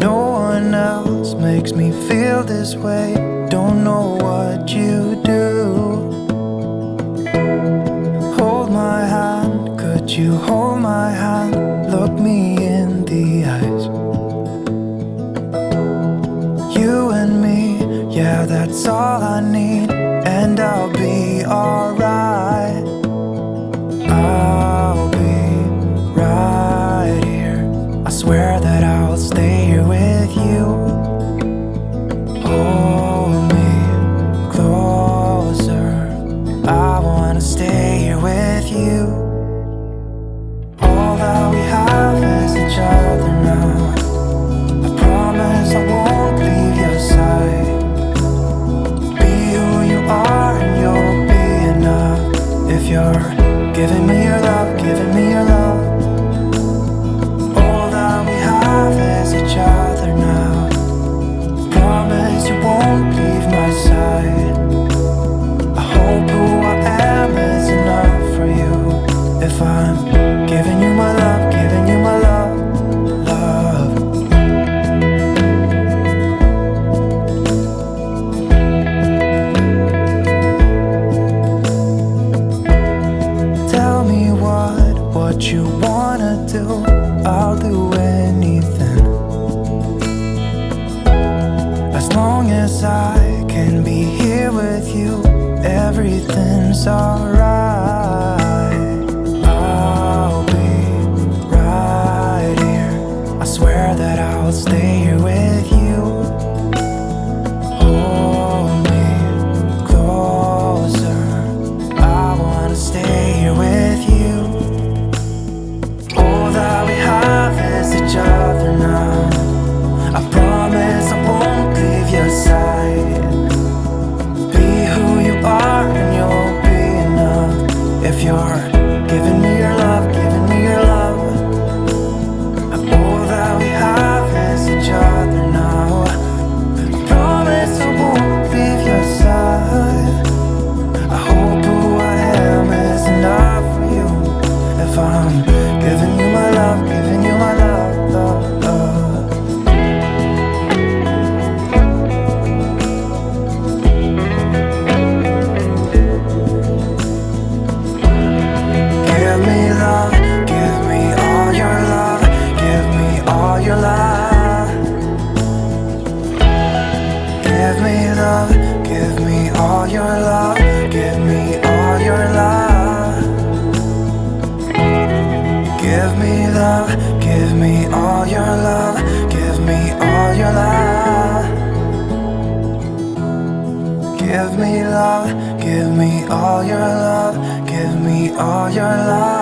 No one else makes me feel this way. Don't know what you do. Hold my hand, could you hold my hand? Look me in the eyes. You and me, yeah, that's all I need. And I'll be alright. I'll be right here. I swear that I'll stay here with you. Hold me closer. I wanna stay here with you. All that we have is each other now. I promise I won't leave your side. Be who you are and you'll be enough. If you're giving me your love, giving me your love. All that we have is each other now. Promise you won't leave my side. I hope who I am is enough for you. If I'm giving you my love, giving you my love, love. Tell me what you wanna do. I'll do anything. As long as I can be here with you, everything's alright. I'll be right here. I swear that I'll stay here with you. Hold me closer. I wanna stay here with you. All that we have is each other now. I promise I won't leave your side. Be who you are and you'll be enough. If you're giving me your love, giving me your love. All that we have is each other now. I promise I won't leave your side. I hope who I am is enough for you. If I'm giving you my love, giving you my love, love, love. Give me love, give me all your love, give me all your love. Give me love, give me all your love, give me all your love. Give me love, give me all your love, give me all your love. Give me love, give me all your love, give me all your love.